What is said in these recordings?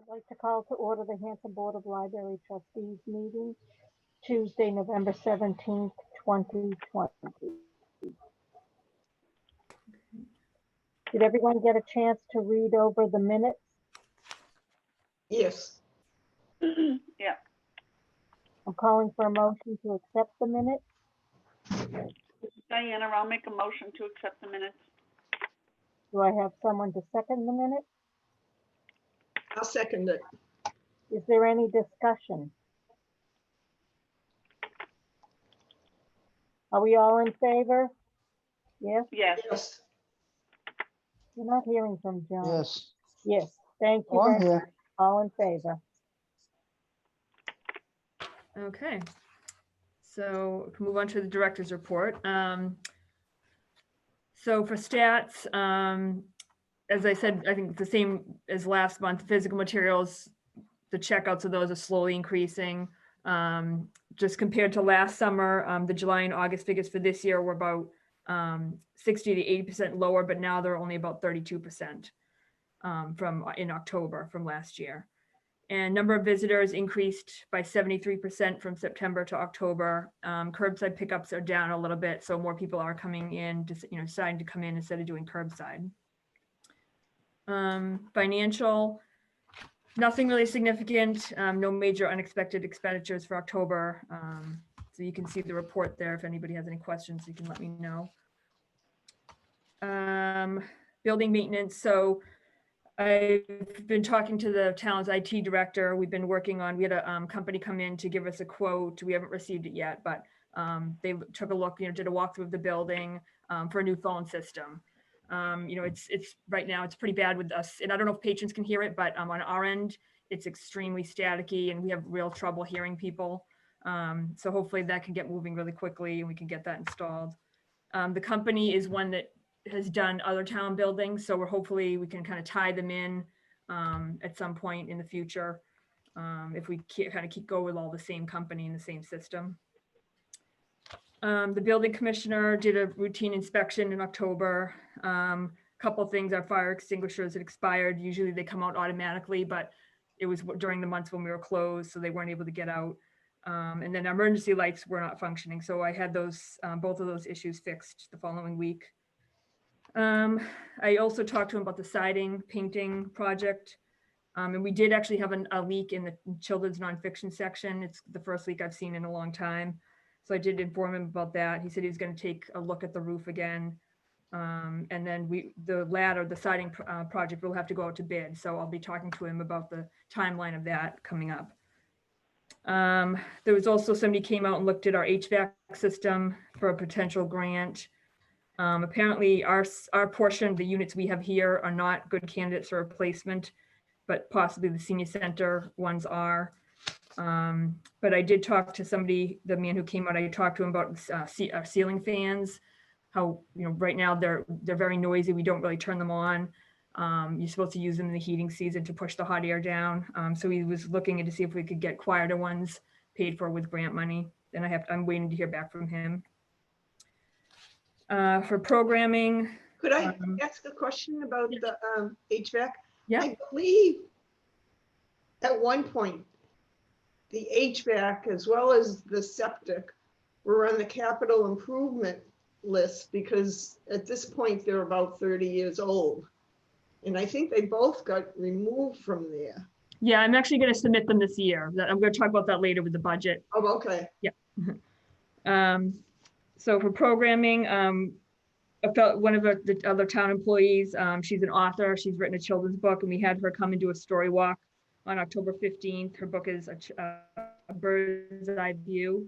I'd like to call to order the Hanson Board of Library Trustees meeting, Tuesday, November 17th, 2020. Did everyone get a chance to read over the minutes? Yes. Yeah. I'm calling for a motion to accept the minutes. Diana, I'll make a motion to accept the minutes. Do I have someone to second the minutes? I'll second it. Is there any discussion? Are we all in favor? Yes? Yes. Yes. You're not hearing from John. Yes. Yes, thank you Oh, I'm very much. here. All in favor. Okay, so we can move on to the director's report. So for stats, as I said, I think the same as last month, physical materials, the checkouts of those are slowly increasing. Just compared to last summer, the July and August figures for this year were about 60 to 80% lower, but now they're only about 32% from in October from last year. And number of visitors increased by 73% from September to October. Curbside pickups are down a little bit, so more people are coming in, just, deciding to come in instead of doing curbside. Financial, nothing really significant. No major unexpected expenditures for October. So you can see the report there. If anybody has any questions, you can let me know. Building maintenance. So I've been talking to the town's IT director. We've been working on, we had a company come in to give us a quote. We haven't received it yet, but they took a look, did a walkthrough of the building for a new phone system. It's right now, it's pretty bad with us. And I don't know if patrons can hear it, but on our end, it's extremely staticky and we have real trouble hearing people. So hopefully that can get moving really quickly and we can get that installed. The company is one that has done other town buildings, so hopefully we can kind of tie them in at some point in the future if we kind of keep going with all the same company and the same system. The building commissioner did a routine inspection in October. Couple of things, our fire extinguishers had expired. Usually they come out automatically, but it was during the months when we were closed, so they weren't able to get out. And then emergency lights were not functioning, so I had those both of those issues fixed the following week. I also talked to him about the siding painting project. And we did actually have a leak in the children's nonfiction section. It's the first leak I've seen in a long time. So I did inform him about that. He said he was going to take a look at the roof again. And then the siding project will have to go out to bid. So I'll be talking to him about the timeline of that coming up. There was also somebody came out and looked at our HVAC system for a potential grant. Apparently our portion, the units we have here are not good candidates for replacement, but possibly the senior center ones are. But I did talk to somebody, the man who came out, I talked to him about our ceiling fans, how, right now they're very noisy. We don't really turn them on. You're supposed to use them in the heating season to push the hot air down. So he was looking to see if we could get quieter ones paid for with grant money. And I'm waiting to hear back from him. For programming. Could I ask a question about the HVAC? Yeah. I believe at one point, the HVAC as well as the septic were on the capital improvement list because at this point, they're about 30 years old. And I think they both got removed from there. Yeah, I'm actually going to submit them this year. I'm going to talk about that later with the budget. Oh, okay. Yeah. So for programming, I felt one of the other town employees, she's an author. She's written a children's book, and we had her come and do a story walk on October 15th. Her book is a bird's eye view.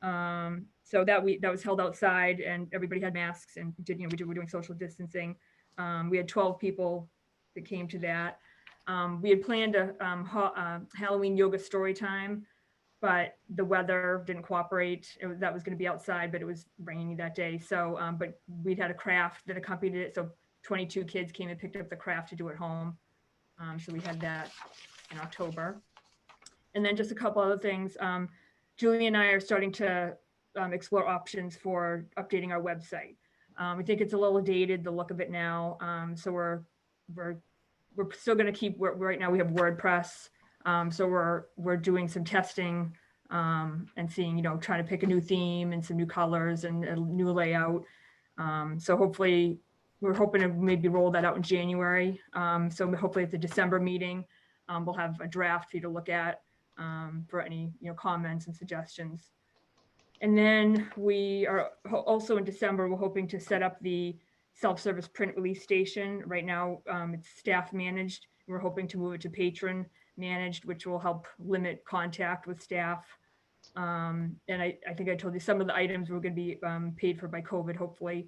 So that was held outside, and everybody had masks, and we're doing social distancing. We had 12 people that came to that. We had planned a Halloween yoga story time, but the weather didn't cooperate. That was going to be outside, but it was rainy that day. So, but we'd had a craft that accompanied it. So 22 kids came and picked up the craft to do at home. So we had that in October. And then just a couple other things. Julie and I are starting to explore options for updating our website. I think it's a little dated, the look of it now. So we're we're still going to keep, right now we have WordPress. So we're doing some testing and seeing, you know, trying to pick a new theme and some new colors and a new layout. So hopefully we're hoping to maybe roll that out in January. So hopefully at the December meeting, we'll have a draft for you to look at for any, you know, comments and suggestions. And then we are also in December, we're hoping to set up the self-service print release station. Right now, it's staff managed. We're hoping to move it to patron managed, which will help limit contact with staff. And I think I told you some of the items were going to be paid for by COVID, hopefully.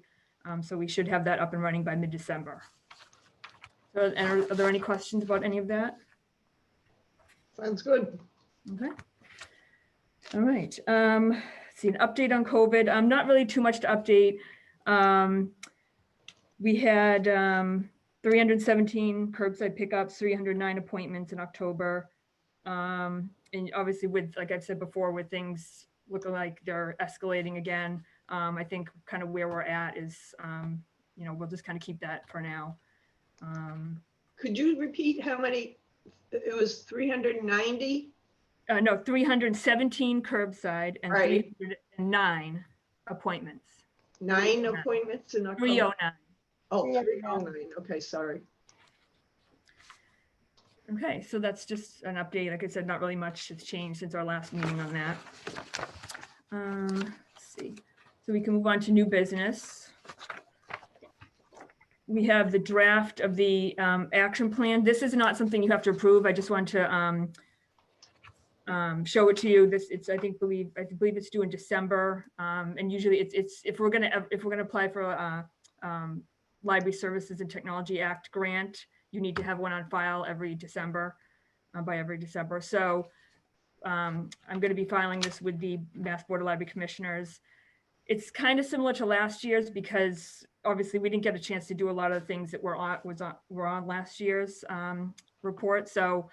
So we should have that up and running by mid-December. So, and are there any questions about any of that? Sounds good. Okay. All right. See an update on COVID. Not really too much to update. We had 317 curbside pickups, 309 appointments in October. And obviously with, like I've said before, with things looking like they're escalating again, I think kind of where we're at is, you know, we'll just kind of keep that for now. Could you repeat how many? It was 390? No, 317 curbside and Right. 309 appointments. 9 appointments in October? 309. Oh, 309. 309. Okay, sorry. Okay, so that's just an update. Like I said, not really much has changed since our last meeting on that. Let's see. So we can move on to new business. We have the draft of the action plan. This is not something you have to approve. I just want to show it to you. I believe it's due in December. And usually it's if we're gonna apply for a Library Services and Technology Act grant, you need to have one on file every December, by every December. So I'm going to be filing this with the Mass Board of Library Commissioners. It's kind of similar to last year's because obviously we didn't get a chance to do a lot of the things that were on last year's report. So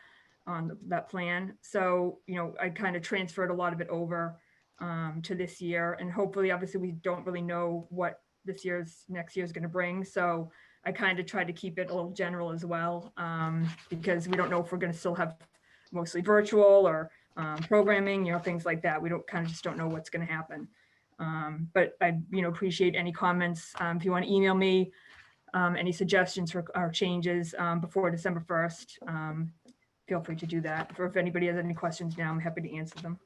on that plan. So, you know, I kind of transferred a lot of it over to this year, and hopefully, obviously we don't really know what next year is going to bring. So I kind of tried to keep it a little general as well, because we don't know if we're going to still have mostly virtual or programming, you know, things like that. We just don't know what's going to happen. But I, you know, appreciate any comments. If you want to email me any suggestions for our changes before December 1st, feel free to do that. Or if anybody has any questions now, I'm happy to answer them.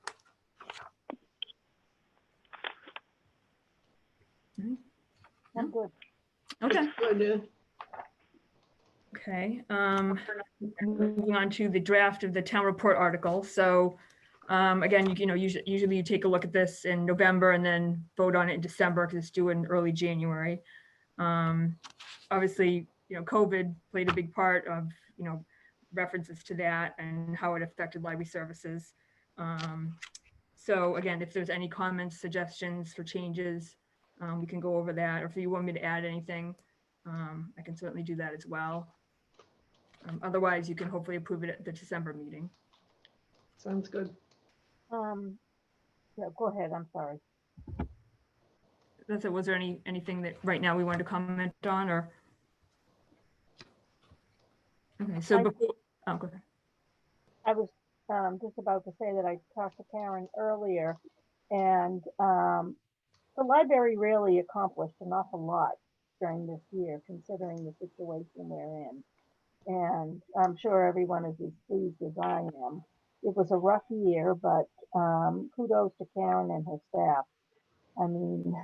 I'm good. Okay. Good. Okay. Moving on to the draft of the town report article. So again, you know, usually you take a look at this in November and then vote on it in December because it's due in early January. Obviously, you know, COVID played a big part of, you know, references to that and how it affected library services. So again, if there's any comments, suggestions for changes, we can go over that. Or if you want me to add anything, I can certainly do that as well. Otherwise, you can hopefully approve it at the December meeting. Sounds good. Yeah, go ahead. I'm sorry. That's it. Was there anything that right now we wanted to comment on, or? Okay, so before, oh, go ahead. I was just about to say that I talked to Karen earlier, and the library really accomplished an awful lot during this year, considering the situation we're in. And I'm sure everyone is as pleased as I am. It was a rough year, but kudos to Karen and her staff. I mean,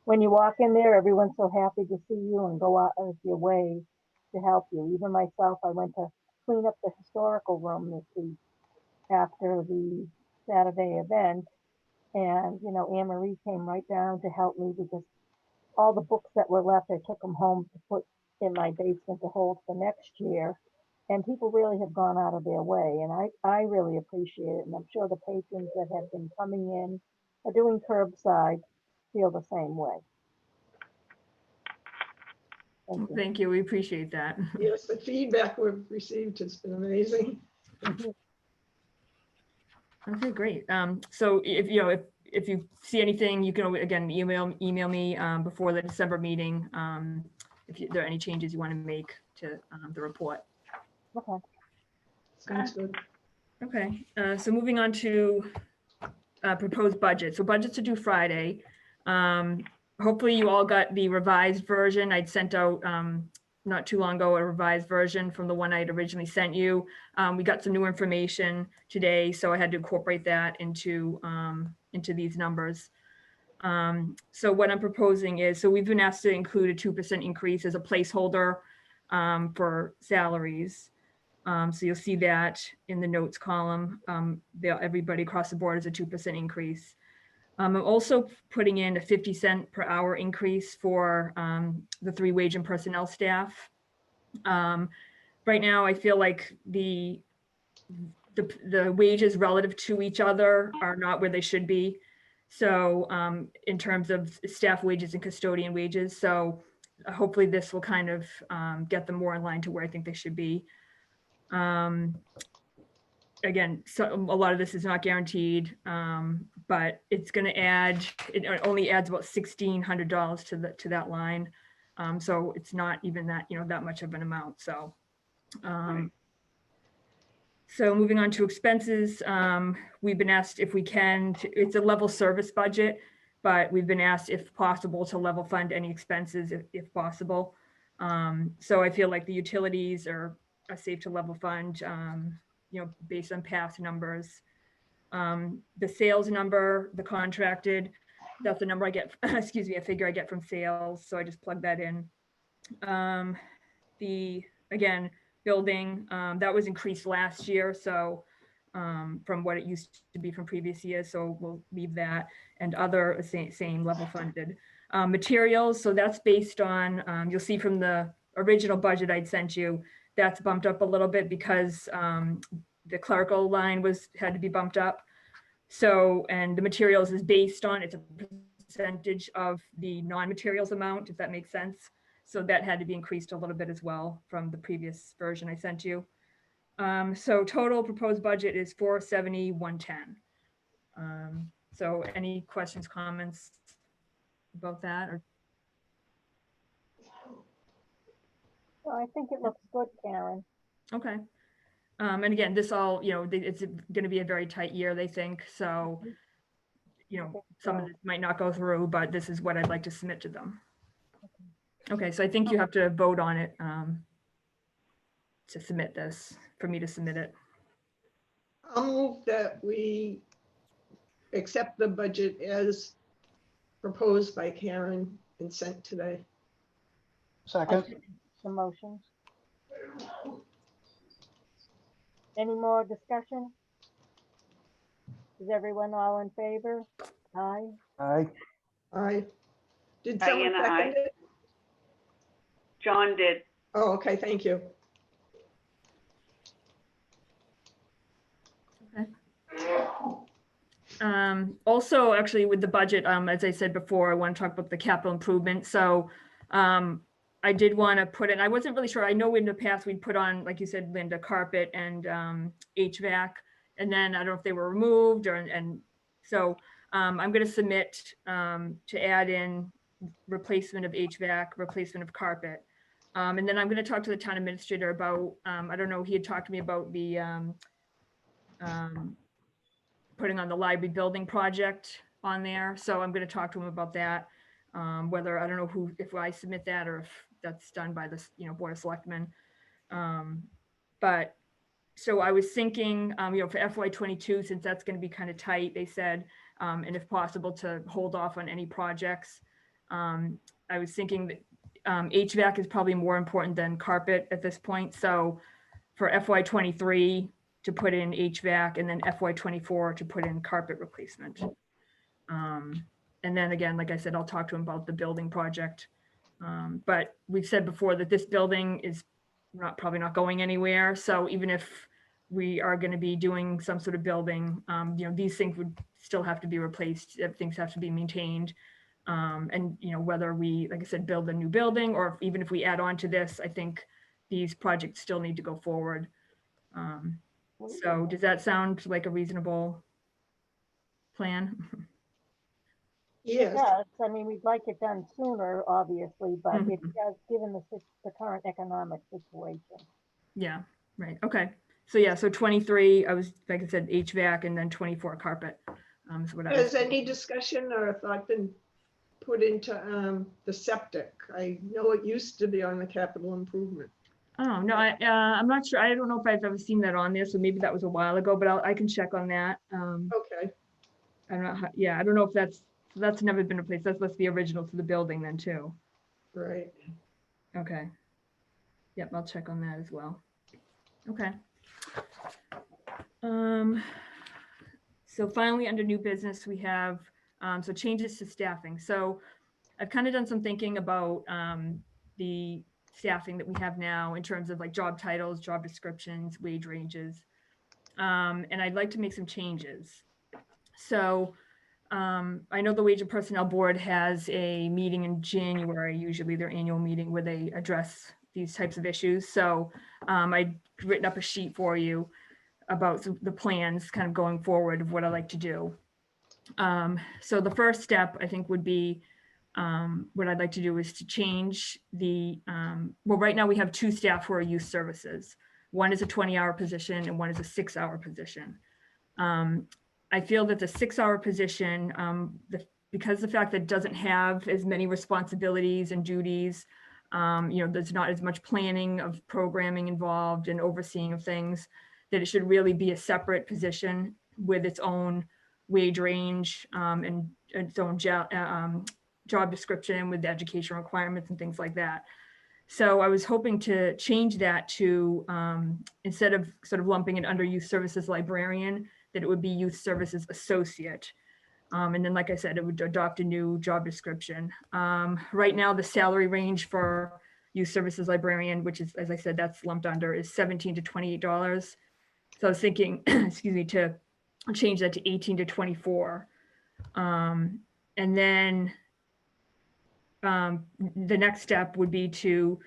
when you walk in there, everyone's so happy to see you and go out of your way to help you. Even myself, I went to clean up the historical room this week after the Saturday event. And, you know, Anne Marie came right down to help me because all the books that were left, I took them home to put in my basement to hold for next year. And people really have gone out of their way. And I really appreciate it. And I'm sure the patrons that have been coming in or doing curbside feel the same way. Thank you. Thank you. We appreciate that. Yes, the feedback we've received has been amazing. Okay, great. So if you know if you see anything, you can again email me before the December meeting if there are any changes you want to make to the report. Okay. Sounds good. Okay, so moving on to proposed budget. So budgets are due Friday. Hopefully you all got the revised version. I'd sent out not too long ago a revised version from the one I'd originally sent you. We got some new information today, so I had to incorporate that into these numbers. So what I'm proposing is, so we've been asked to include a 2% increase as a placeholder for salaries. So you'll see that in the notes column. Everybody across the board is a 2% increase. I'm also putting in a 50-cent per hour increase for the 3 wage and personnel staff. Right now, I feel like the wages relative to each other are not where they should be. So in terms of staff wages and custodian wages. So hopefully this will kind of get them more in line to where I think they should be. Again, so a lot of this is not guaranteed, but it's going to add, it only adds about $1,600 to that line. So it's not even that, that much of an amount. So, so moving on to expenses, we've been asked if we can, it's a level service budget, but we've been asked if possible to level fund any expenses if possible. So I feel like the utilities are safe to level fund, based on past numbers. The sales number, the contracted, that's the number I get, excuse me, a figure I get from sales. So I just plug that in. Again, building, that was increased last year. So from what it used to be from previous years. So we'll leave that, and other same level funded. Materials, so that's based on, you'll see from the original budget I'd sent you, that's bumped up a little bit because the clerical line had to be bumped up. So, and the materials is based on, it's a percentage of the non-materials amount, if that makes sense. So that had to be increased a little bit as well from the previous version I sent you. So total proposed budget is 470,110. So any questions, comments about that? Or Well, I think it looks good, Karen. okay. And again, this all, it's going to be a very tight year, they think. So, some of this might not go through, but this is what I'd like to submit to them. Okay, so I think you have to vote on it to submit this, for me to submit it. I'll move that we accept the budget as proposed by Karen and sent today. Second. Some motions. Any more discussion? Is everyone all in favor? Aye. Aye. Aye. Did someone Diana, aye. second it? John did. Oh, okay, thank you. Also, actually, with the budget, as I said before, I want to talk about the capital improvement. So I did want to put in, I wasn't really sure. I know in the past we'd put on, like you said, Linda, carpet and HVAC, and then I don't know if they were removed and so I'm going to submit to add in replacement of HVAC, replacement of carpet. And then I'm going to talk to the town administrator about, I don't know, he had talked to me about the putting on the library building project on there. So I'm going to talk to him about that. Whether, I don't know if I submit that or if that's done by the, Board of Selectmen. But so I was thinking, for FY22, since that's going to be kind of tight, they said, and if possible to hold off on any projects. I was thinking that HVAC is probably more important than carpet at this point. So for FY23 to put in HVAC, and then FY24 to put in carpet replacement. And then again, like I said, I'll talk to him about the building project. But we've said before that this building is probably not going anywhere. So even if we are going to be doing some sort of building, these things would still have to be replaced. Things have to be maintained. And whether we, like I said, build a new building, or even if we add on to this, I think these projects still need to go forward. So does that sound like a reasonable plan? Yes, Yes, I mean, we'd like it done sooner, obviously, but it Mhm. does, given the current economic situation. Yeah, right, okay. So yeah, so 23, I was, like I said, HVAC, and then 24 carpet. Is what I was, has any discussion or thought been put into the septic? I know it used to be on the capital improvement. oh, no, I'm not sure, I don't know if I've ever seen that on there, so maybe that was a while ago, but I can check on that. Okay, I don't know, yeah, I don't know if that's never been replaced, that's the original to the building then too. right. Okay. Yep, I'll check on that as well. Okay. Um, so finally, under new business, we have, so changes to staffing. So I've kind of done some thinking about the staffing that we have now in terms of like job titles, job descriptions, wage ranges. And I'd like to make some changes. So I know the Wage and Personnel Board has a meeting in January, usually their annual meeting, where they address these types of issues. So I've written up a sheet for you about the plans kind of going forward of what I like to do. So the first step, I think, would be what I'd like to do is to change the, well, right now we have two staff who are youth services. One is a 20-hour position and one is a 6-hour position. I feel that the 6-hour position, because the fact that it doesn't have as many responsibilities and duties, there's not as much planning of programming involved and overseeing of things, that it should really be a separate position with its own wage range and its own job description with the education requirements and things like that. So I was hoping to change that to, instead of sort of lumping it under youth services librarian, that it would be youth services associate. And then, like I said, it would adopt a new job description. Right now, the salary range for youth services librarian, which is, as I said, that's lumped under, is $17 to $28. So I was thinking, excuse me, to change that to 18 to 24. And then the next step would be to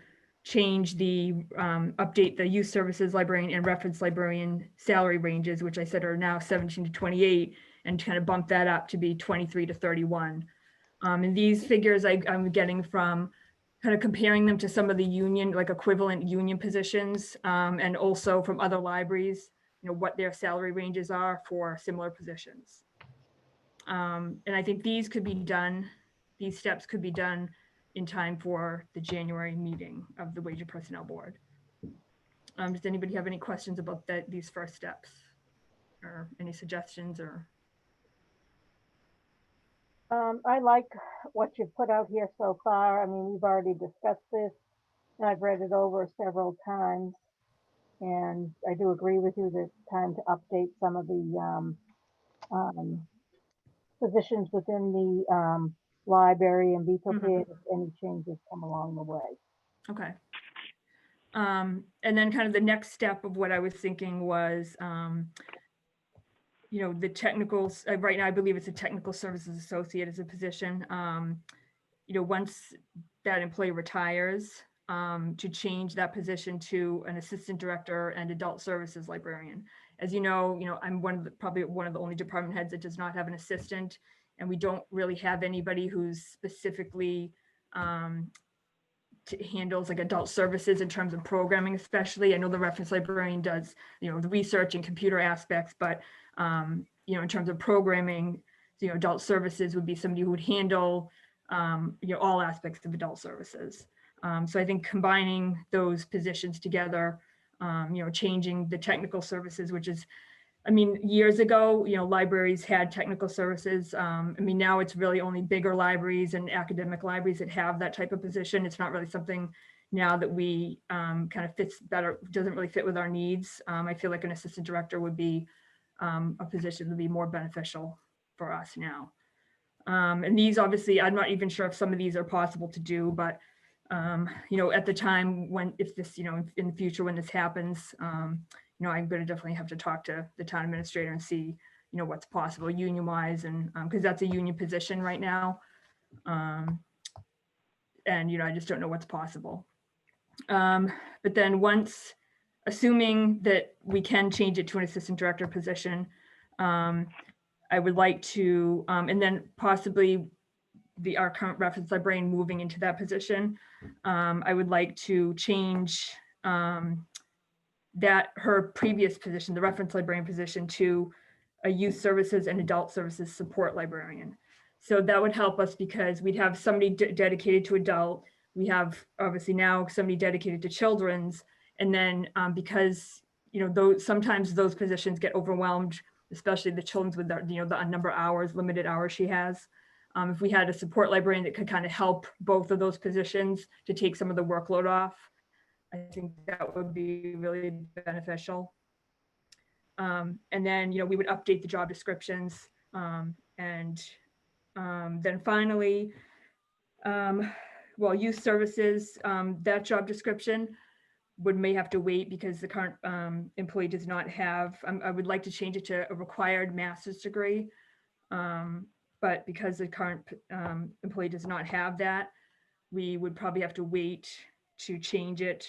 change the, update the youth services librarian and reference librarian salary ranges, which I said are now 17 to 28, and kind of bump that up to be 23 to 31. And these figures I'm getting from kind of comparing them to some of the union, like equivalent union positions, and also from other libraries, what their salary ranges are for similar positions. And I think these steps could be done in time for the January meeting of the Wage and Personnel Board. Does anybody have any questions about these first steps, or any suggestions, or? I like what you've put out here so far. I mean, we've already discussed this, and I've read it over several times. And I do agree with you that it's time to update some of the um, positions within the library and be prepared if any changes come along the way. Okay. And then kind of the next step of what I was thinking was, the technicals, right now, I believe it's a technical services associate as a position. Once that employee retires, to change that position to an assistant director and adult services librarian. As you know, I'm probably one of the only department heads that does not have an assistant, and we don't really have anybody who's specifically handles like adult services in terms of programming, especially. I know the reference librarian does, the research and computer aspects, but in terms of programming, adult services would be somebody who would handle, all aspects of adult services. So I think combining those positions together, changing the technical services, which is, years ago, libraries had technical services. Now it's really only bigger libraries and academic libraries that have that type of position. It's not really something now that we kind of fits better, doesn't really fit with our needs. I feel like an assistant director would be a position that would be more beneficial for us now. And these, obviously, I'm not even sure if some of these are possible to do, but at the time if this, in the future, when this happens, I'm going to definitely have to talk to the town administrator and see, what's possible union wise, and because that's a union position right now. And, I just don't know what's possible. But then assuming that we can change it to an assistant director position, I would like to, and then possibly our current reference librarian moving into that position. I would like to change that her previous position, the reference librarian position, to a youth services and adult services support librarian. So that would help us because we'd have somebody dedicated to adult. We have obviously now somebody dedicated to children's. And then because, sometimes those positions get overwhelmed, especially the children's with the number of hours, limited hours she has. If we had a support librarian that could kind of help both of those positions to take some of the workload off, I think that would be really beneficial. And then, we would update the job descriptions. And then finally, youth services, that job description may have to wait because the current employee does not have, I would like to change it to a required master's degree. But because the current employee does not have that, we would probably have to wait to change it.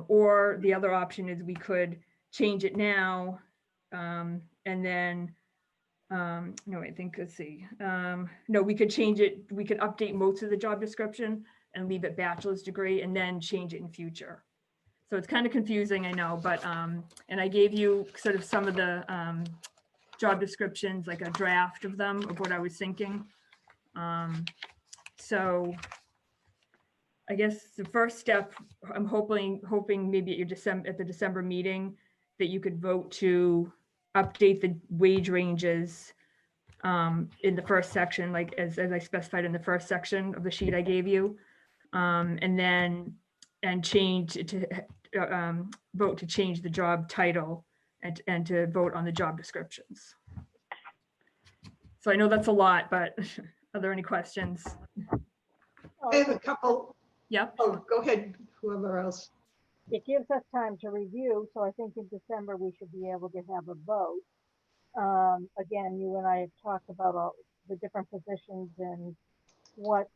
Or the other option is we could change it now, and then, no, I think, let's see. No, we could change it. We could update most of the job description and leave it bachelor's degree and then change it in future. So it's kind of confusing, I know, but, and I gave you sort of some of the job descriptions, like a draft of them, of what I was thinking. So I guess the first step, I'm hoping maybe at the December meeting that you could vote to update the wage ranges in the first section, like as I specified in the first section of the sheet I gave you, and change it to vote to change the job title and to vote on the job descriptions. So I know that's a lot, but are there any questions? I have a couple. Yep. Oh, go ahead, whoever else. It gives us time to review, so I think in December we should be able to have a vote. Again, you and I have talked about all the different positions and what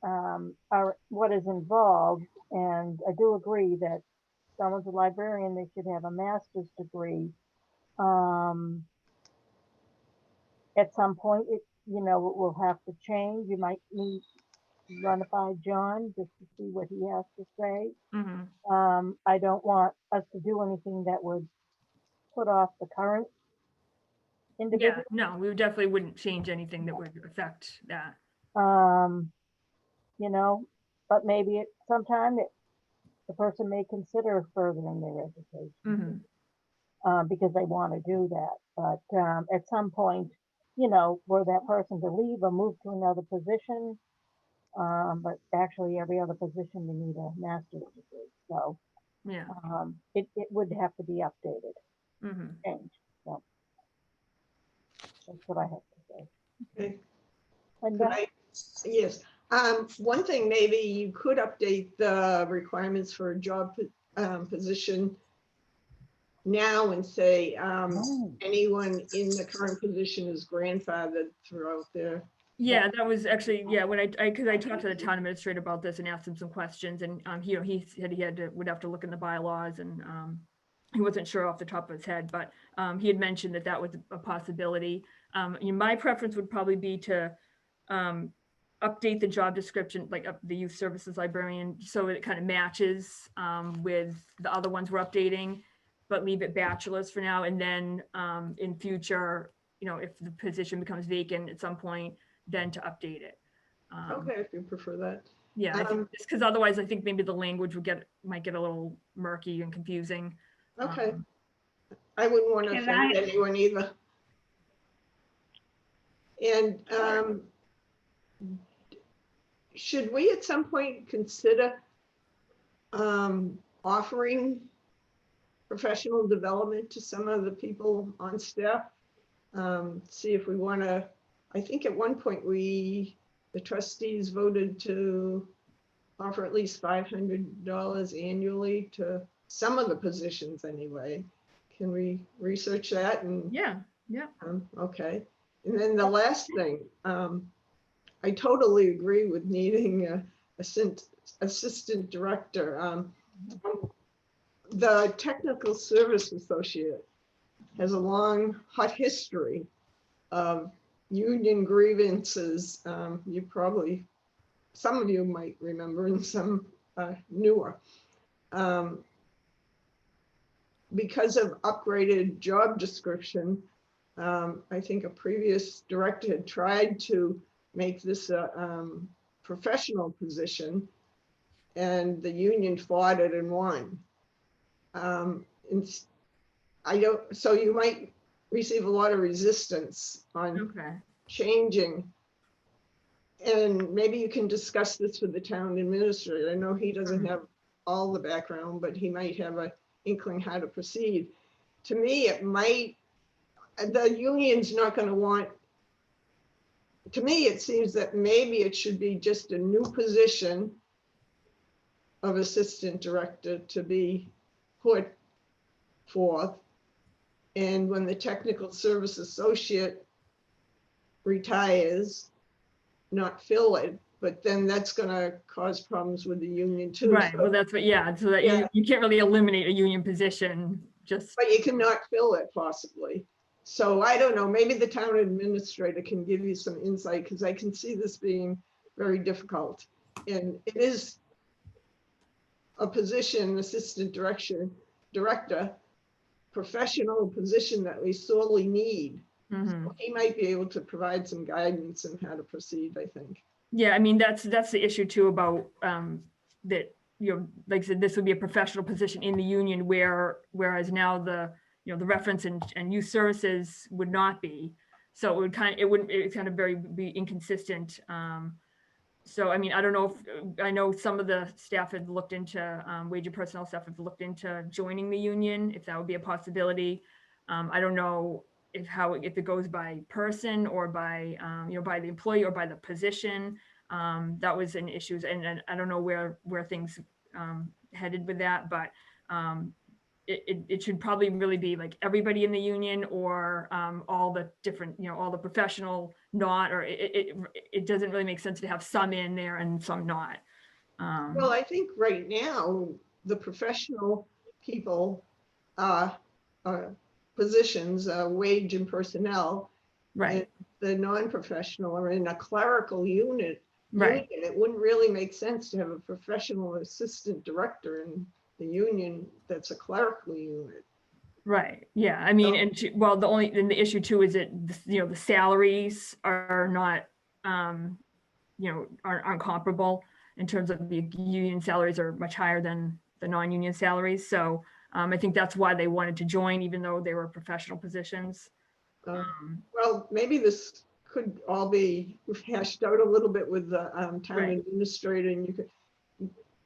is involved, and I do agree that someone's a librarian, they should have a master's degree. At some point, it will have to change. You might need to run it by John just to see what he has to say. Mm-hmm. I don't want us to do anything that would put off the current individual. Yeah, no, we definitely wouldn't change anything that would affect that. But maybe at some time the person may consider furthering their education because they want to do that. But at some point, were that person to leave or move to another position, but actually every other position you need a master's degree. So Yeah. it would have to be updated, Mm-hmm. changed. So that's what I have to say. Okay. And Yes. One thing, maybe you could update the requirements for a job position now and say anyone in the current position is grandfathered throughout their. Yeah, that was actually, yeah, when because I talked to the town administrator about this and asked him some questions, and he said he would have to look in the bylaws, and he wasn't sure off the top of his head, but he had mentioned that was a possibility. My preference would probably be to update the job description, like the youth services librarian, so it kind of matches with the other ones we're updating, but leave it bachelor's for now, and then in future, if the position becomes vacant at some point, then to update it. Okay, if you prefer that. Yeah, I think just because otherwise I think maybe the language might get a little murky and confusing. Okay. I wouldn't want to offend anyone either. And should we at some point consider offering professional development to some of the people on staff? See if we want to. I think at one point the trustees voted to offer at least $500 annually to some of the positions anyway. Can we research that? And Yeah. okay. And then the last thing, I totally agree with needing a assistant director. The Technical Service Associate has a long, hot history of union grievances, you probably, some of you might remember and some newer. Because of upgraded job description, I think a previous director had tried to make this a professional position, and the union fought it and won. And I don't, so you might receive a lot of resistance on Okay. changing. And maybe you can discuss this with the town administrator. I know he doesn't have all the background, but he might have an inkling how to proceed. To me, it might, the union's not going to want, to me, it seems that maybe it should be just a new position of assistant director to be put forth. And when the technical service associate retires, not fill it, but then that's gonna cause problems with the union too. Right, So- well, that's what, yeah, so that Yeah. you can't really eliminate a union position, just, But you cannot fill it possibly. So I don't know, maybe the town administrator can give you some insight, because I can see this being very difficult. And it is a position, assistant director, professional position that we sorely need. mhm. He might be able to provide some guidance on how to proceed, I think. Yeah, I mean, that's the issue too about, that, you know, like I said, this would be a professional position in the union whereas now the, you know, the reference and youth services would not be. So it would it's kind of very be inconsistent. So, I mean, I don't know if, I know some of the staff had looked into, wage and personnel staff have looked into joining the union, if that would be a possibility. I don't know if it goes by person or by, you know, by the employee or by the position. That was an issue, and I don't know where things headed with that, but it should probably really be like everybody in the union, or all the different, you know, all the professional not, or it doesn't really make sense to have some in there and some not. Well, I think right now, the professional people, uh, positions, wage and personnel, Right, and the non-professional are in a clerical unit. right. It wouldn't really make sense to have a professional assistant director in the union that's a clerical unit. Right, yeah, I mean, So- well, and the issue too is that, you know, the salaries are not, you know, aren't comparable in terms of the union salaries are much higher than the non-union salaries. So I think that's why they wanted to join, even though they were professional positions. Well, maybe this could all be hashed out a little bit with the town Right. administrator, and you could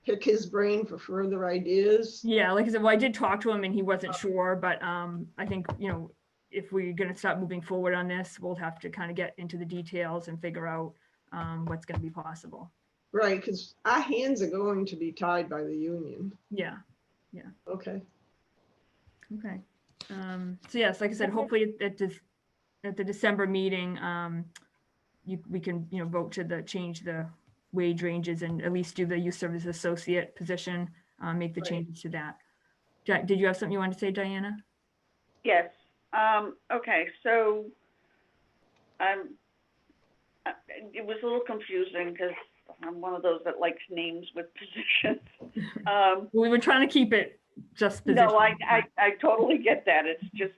pick his brain for further ideas. Yeah, like I said, well, I did talk to him and he wasn't sure, but I think, you know, if we're gonna start moving forward on this, we'll have to kind of get into the details and figure out what's gonna be possible. Right, because our hands are going to be tied by the union. Yeah, Okay. okay. So yes, like I said, hopefully at the December meeting, we can, you know, vote to change the wage ranges and at least do the youth service associate position, make the Right. changes to that. Did you have something you wanted to say, Diana? Yes. Okay, so it was a little confusing because I'm one of those that likes names with positions. We were trying to keep it just position. No, I totally get that. It's just,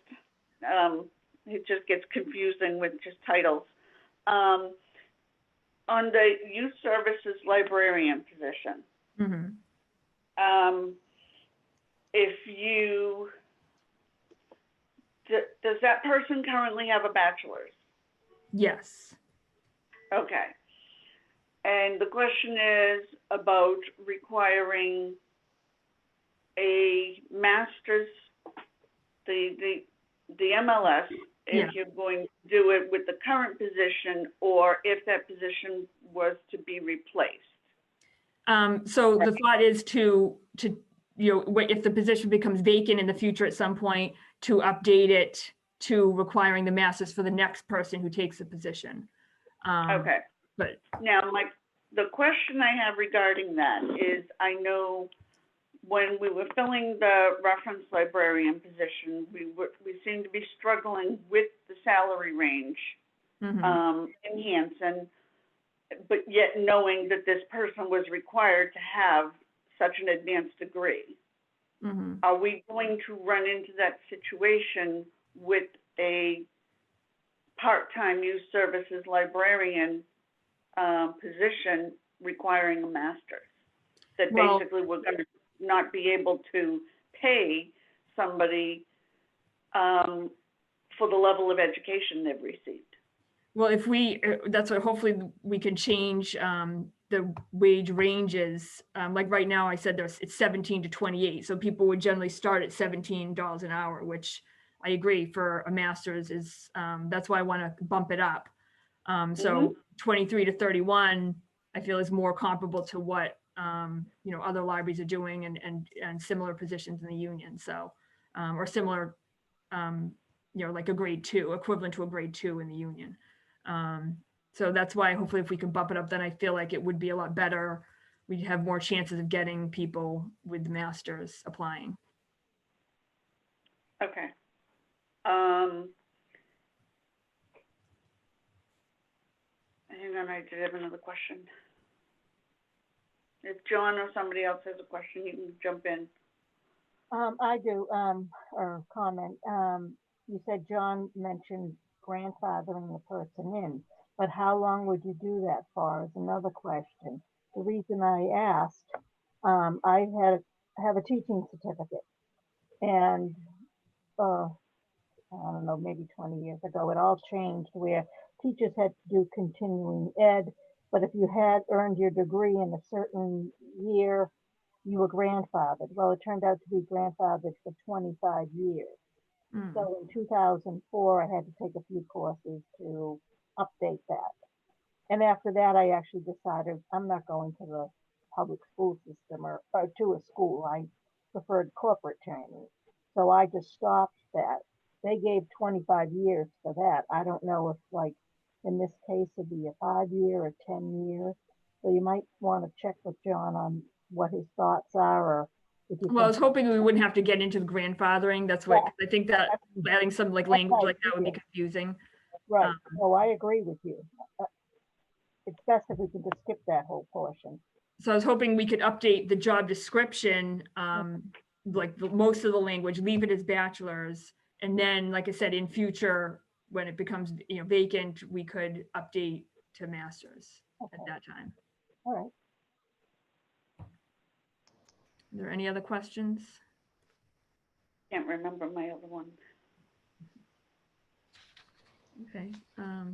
it just gets confusing with just titles. On the youth services librarian position, Mhm. if you, does that person currently have a bachelor's? Yes. Okay. And the question is about requiring a master's, the MLS, Yeah. if you're going to do it with the current position, or if that position was to be replaced. So the thought is to, you know, if the position becomes vacant in the future at some point, to update it to requiring the masters for the next person who takes the position. Okay. But Now, the question I have regarding that is, I know when we were filling the reference librarian position, we seemed to be struggling with the salary range in Hanson, but yet knowing that this person was required to have such an advanced degree. Are we going to run into that situation with a part-time youth services librarian position requiring a master's? That Well- basically we're going to not be able to pay somebody for the level of education they've received. Well, if we, that's what, hopefully we can change the wage ranges. Like right now, I said it's 17 to 28. So people would generally start at $17 an hour, which I agree for a master's is, that's why I want to bump it up. So 23 to 31, I feel is more comparable to what, other libraries are doing and similar positions in the union. So, or similar, like a grade 2, equivalent to a grade 2 in the union. So that's why hopefully if we can bump it up, then I feel like it would be a lot better. We'd have more chances of getting people with masters applying. Okay. Hang on, I did have another question. If John or somebody else has a question, you can jump in. I do, or comment. You said John mentioned grandfathering the person in, but how long would you do that for is another question. The reason I asked, I have a teaching certificate, and I don't know, maybe 20 years ago, it all changed where teachers had to do continuing ed, but if you had earned your degree in a certain year, you were grandfathered. Well, it turned out to be grandfathered for 25 years. So in 2004, I had to take a few courses to update that. And after that, I actually decided I'm not going to the public school system or to a school. I preferred corporate training. So I just stopped that. They gave 25 years for that. I don't know if, like, in this case, it'd be a 5-year or 10 years. So you might want to check with John on what his thoughts are, or if you Well, I was think- hoping we wouldn't have to get into the grandfathering. That's what, 'cause I think that adding some like language like that would be confusing. Right. Oh, I agree with you. It's best if we can just skip that whole portion. So I was hoping we could update the job description, like most of the language, leave it as bachelor's. And then, like I said, in future, when it becomes, vacant, we could update to master's at Okay. that time. All right. Are there any other questions? Can't remember my other one. Okay,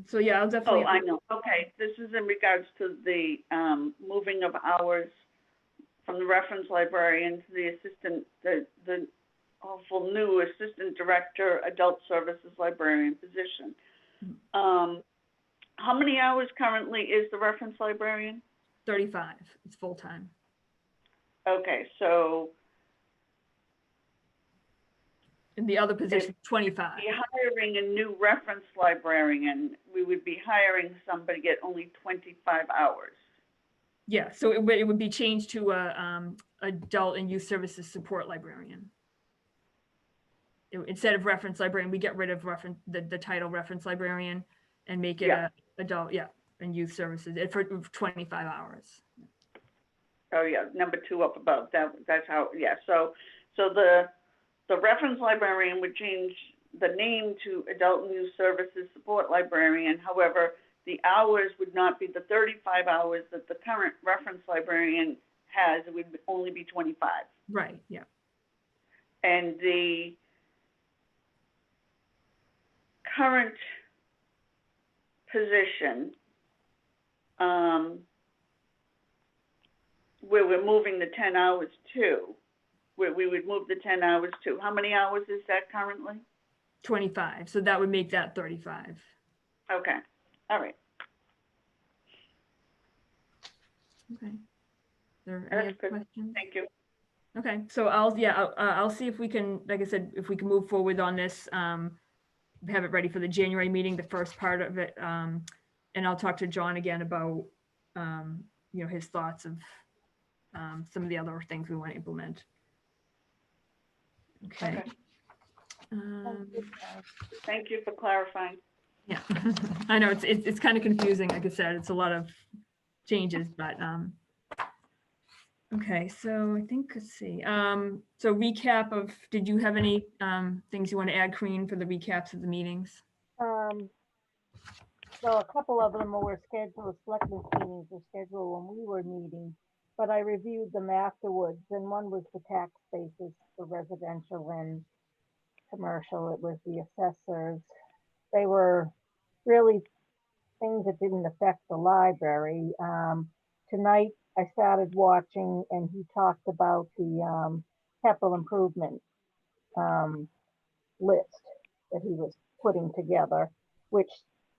so yeah, I'll definitely. Oh, I know. Okay, this is in regards to the moving of hours from the reference librarian to the assistant, the awful new assistant director, adult services librarian position. How many hours currently is the reference librarian? 35, it's full-time. Okay, so And the other position, 25. be hiring a new reference librarian, we would be hiring somebody at only 25 hours. Yeah, so it would be changed to a adult and youth services support librarian. Instead of reference librarian, we get rid of the title reference librarian and make it Yeah. a adult, and youth services for 25 hours. Oh, yeah, number 2 up above, that's how, yeah, so the reference librarian would change the name to adult and youth services support librarian. However, the hours would not be the 35 hours that the current reference librarian has. It would only be 25. Right, yeah. And the current position, where we're moving the 10 hours to, where we would move the 10 hours to, how many hours is that currently? 25, so that would make that 35. Okay, all right. Okay. There any other That's good. questions? Thank you. Okay, so I'll see if we can, like I said, if we can move forward on this, have it ready for the January meeting, the first part of it. And I'll talk to John again about, his thoughts of some of the other things we want to implement. Okay. Okay. Thank you for clarifying. Yeah, I know it's kind of confusing. Like I said, it's a lot of changes, but okay. So I think let's see. So recap of. Did you have any things you want to add, Corrine, for the recaps of the meetings? Well, a couple of them were scheduled, selectmen's meetings were scheduled when we were meeting, but I reviewed them afterwards, and one was the tax basis for residential and commercial. It was the assessors. They were really things that didn't affect the library. Tonight, I started watching, and he talked about the capital improvement um, list that he was putting together, which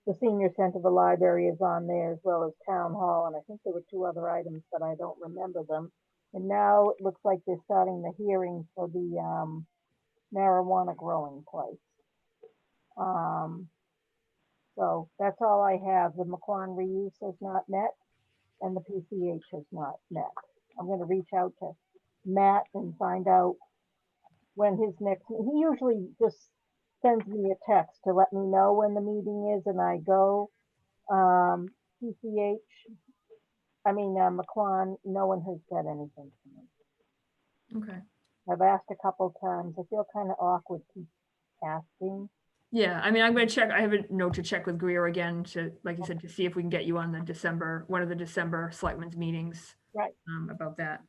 the senior center, the library is on there as well as town hall. And I think there were two other items, but I don't remember them. And now it looks like they're starting the hearing for the marijuana growing place. So that's all I have. The McQuon reuse has not met and the PCH has not met. I'm going to reach out to Matt and find out when his next, he usually just sends me a text to let me know when the meeting is and I go. PCH, McQuon, no one has said anything to me. Okay. I've asked a couple times. I feel kind of awkward keep asking. Yeah, I mean, I'm going to check. I have a note to check with Greer again to, like you said, to see if we can get you on the one of the December selectmen's meetings. Right. About that.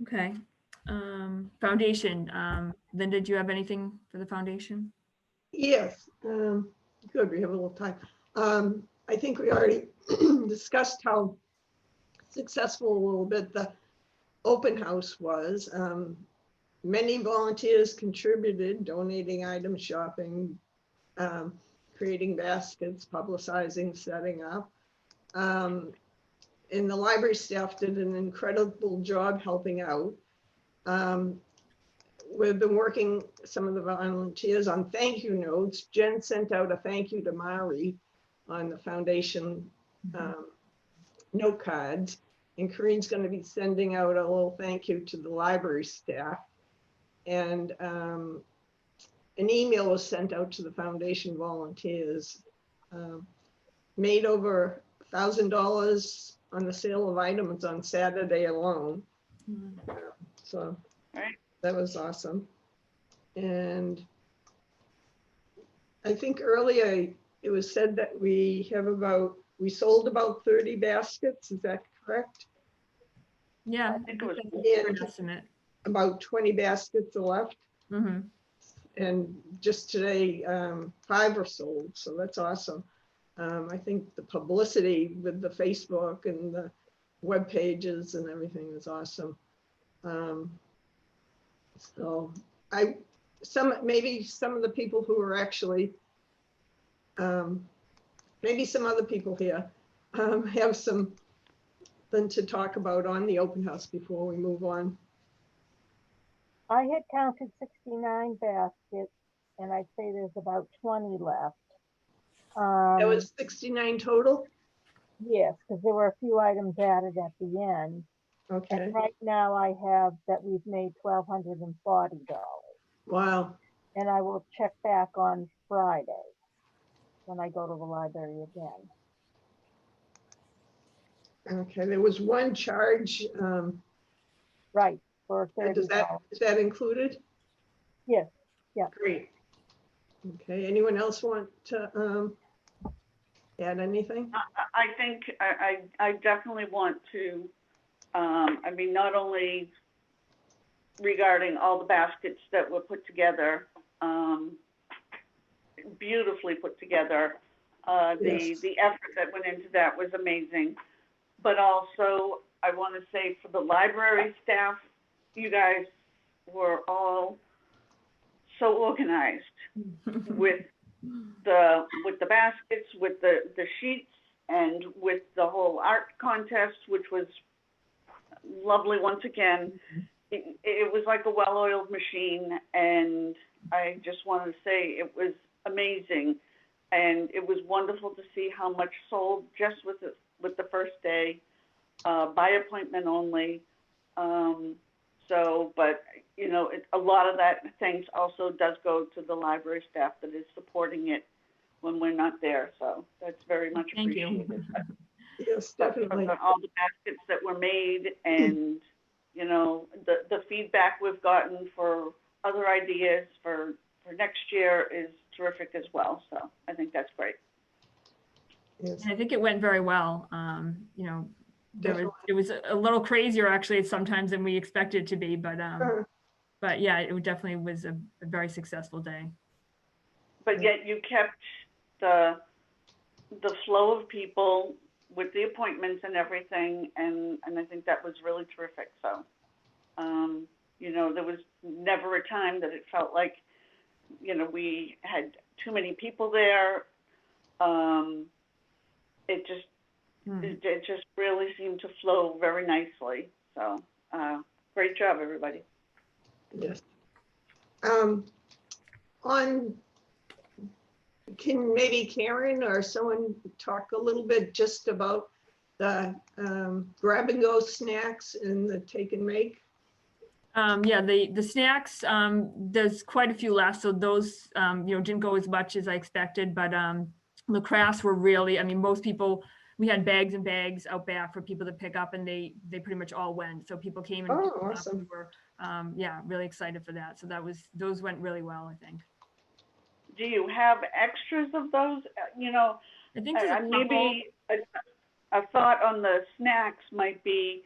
Okay. Foundation. Linda, do you have anything for the foundation? Yes, good, we have a little time. I think we already discussed how successful a little bit the open house was. Many volunteers contributed, donating items, shopping, creating baskets, publicizing, setting up. And the library staff did an incredible job helping out. We've been working some of the volunteers on thank you notes. Jen sent out a thank you to Mari on the foundation note cards. And Corinne's going to be sending out a little thank you to the library staff. And an email was sent out to the foundation volunteers. Made over $1,000 on the sale of items on Saturday alone. So Right. that was awesome. And I think earlier it was said that we sold about 30 baskets. Is that correct? Yeah, I think it was that's a good estimate. About 20 baskets are left. Mm-hmm. And just today, 5 were sold. So that's awesome. I think the publicity with the Facebook and the web pages and everything is awesome. So maybe some of the people who are actually, maybe some other people here have something to talk about on the open house before we move on. I had counted 69 baskets, and I'd say there's about 20 left. That was 69 total? Yes, because there were a few items added at the end. Okay. And right now I have that we've made $1,240. Wow. And I will check back on Friday when I go to the library again. Okay, there was one charge. Right, for And $30. is that included? Yes, yeah. Great. Okay, anyone else want to add anything? I think I definitely want to, I mean, not only regarding all the baskets that were put together, beautifully put together. Yes. The effort that went into that was amazing. But also, I want to say for the library staff, you guys were all so organized with the baskets, with the sheets, and with the whole art contest, which was lovely once again. It was like a well-oiled machine, and I just wanted to say it was amazing, and it was wonderful to see how much sold just with the first day, by appointment only. So, but, you know, a lot of that thanks also does go to the library staff that is supporting it when we're not there. So that's very much Thank you. appreciated. Yes, But definitely. all the baskets that were made and, you know, the feedback we've gotten for other ideas for next year is terrific as well. So I think that's great. Yes, And I think it went very well. You know, definitely. it was a little crazier actually sometimes than we expected it to be, Sure. but yeah, it definitely was a very successful day. But yet you kept the flow of people with the appointments and everything, and I think that was really terrific. So, you know, there was never a time that it felt like, you know, we had too many people there. It just it just really seemed to flow very nicely. So, great job, everybody. Yes. Can maybe Karen or someone talk a little bit just about the grab and go snacks and the take and make? Yeah, the snacks, there's quite a few left, so those, you know, didn't go as much as I expected, but the crafts were really, I mean, most people, we had bags and bags out back for people to pick up, and they pretty much all went. So people came and Oh, picked them up awesome. and were, yeah, really excited for that. So those went really well, I think. Do you have extras of those? You know, I think there's a couple. maybe a thought on the snacks might be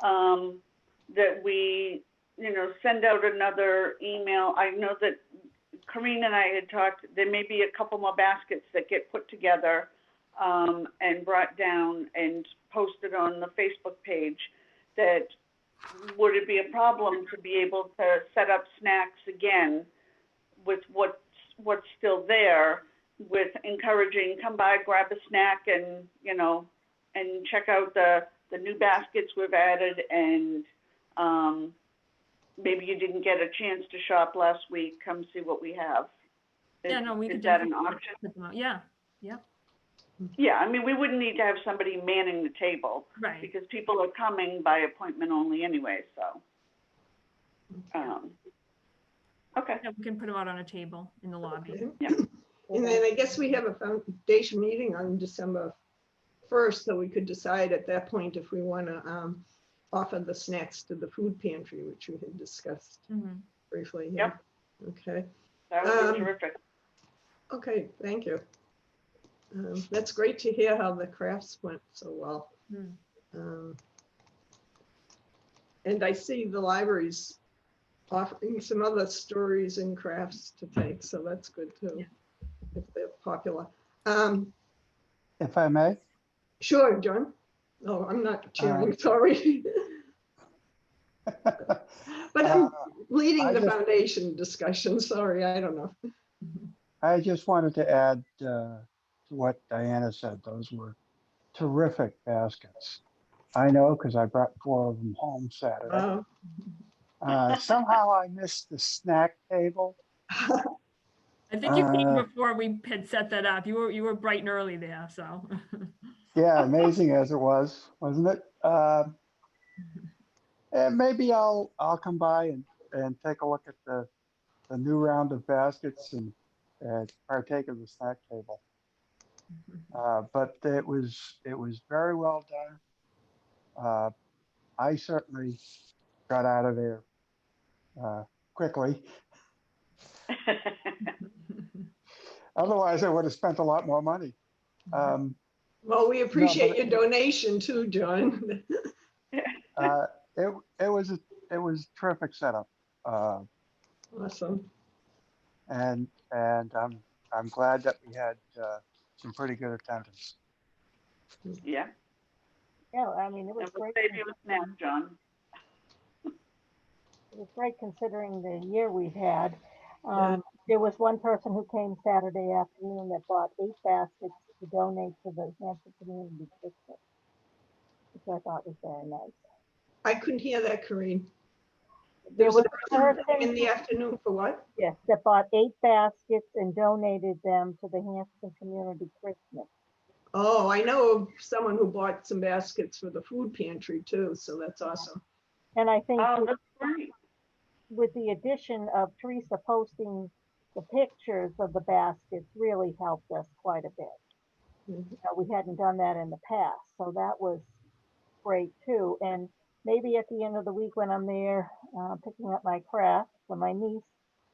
that we, you know, send out another email. I know that Corinne and I had talked, there may be a couple more baskets that get put together and brought down and posted on the Facebook page. That would it be a problem to be able to set up snacks again with what's still there, with encouraging, come by, grab a snack, and, you know, and check out the new baskets we've added, and maybe you didn't get a chance to shop last week, come see what we have. Yeah, no, we could Is that an definitely option? put them out. Yeah, yeah, Yeah, I mean, we wouldn't need to have somebody manning the table right. because people are coming by appointment only anyway, so. Okay. Yeah, we can put them out on a table in the lobby. Okay. Yeah. And then I guess we have a foundation meeting on December 1st, so we could decide at that point if we want to offer the snacks to the food pantry, which we had discussed briefly. Yeah. Okay. That would be terrific. Okay, thank you. That's great to hear how the crafts went so well. And I see the library's offering some other stories and crafts to take, so that's good too, if they're popular. If I may, Sure, John. Oh, I'm not chairing, sorry. But I'm leading I the just- foundation discussion, sorry, I don't know. I just wanted to add to what Diana said. Those were terrific baskets. I know because I brought 4 of them home Saturday. Somehow I missed the snack table. I think you came before we had set that up. You were bright and early there, so. Yeah, amazing as it was, wasn't it? And maybe I'll come by and take a look at the new round of baskets and partake of the snack table. But it was very well done. I certainly got out of there quickly. Otherwise, I would have spent a lot more money. Well, we appreciate your donation too, John. It was a terrific setup. Awesome. And I'm glad that we had some pretty good attendance. Yeah. Yeah, I mean, it was And we'll great. save you a snack, John. It was great considering the year we've had. Yeah. There was one person who came Saturday afternoon that bought 8 baskets to donate to the Hanson Community Christmas, which I thought was very nice. I couldn't hear that, Corinne. There was a a person in the afternoon for what? Yes, that bought 8 baskets and donated them to the Hanson Community Christmas. Oh, I know of someone who bought some baskets for the food pantry too, so that's awesome. And I think Oh, that's great. with the addition of Teresa posting the pictures of the baskets really helped us quite a bit. Mhm. We hadn't done that in the past, so that was great too. And maybe at the end of the week when I'm there picking up my craft for my niece,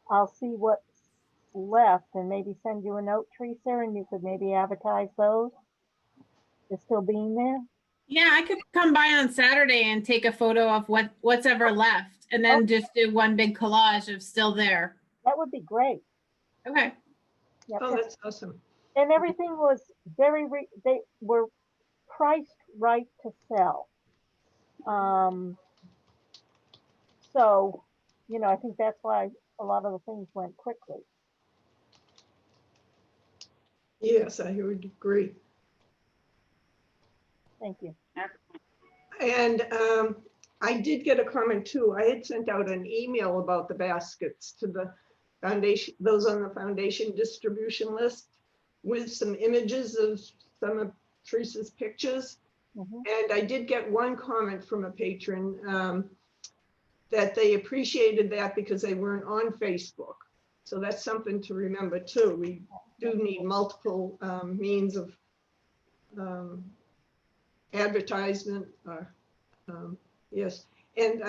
I'll see what's left and maybe send you a note, Teresa, and you could maybe advertise those. They're still being there. Yeah, I could come by on Saturday and take a photo of what's ever left, and then just do one big collage of still there. That would be great. Okay. Yep. Oh, that's awesome. And everything was they were priced right to sell. So, I think that's why a lot of the things went quickly. Yes, I would agree. Thank you. And I did get a comment too. I had sent out an email about the baskets to the foundation, those on the foundation distribution list, with some images of some of Teresa's pictures. Mhm. And I did get one comment from a patron that they appreciated that because they weren't on Facebook. So that's something to remember too. We do need multiple means of advertisement. Yes, and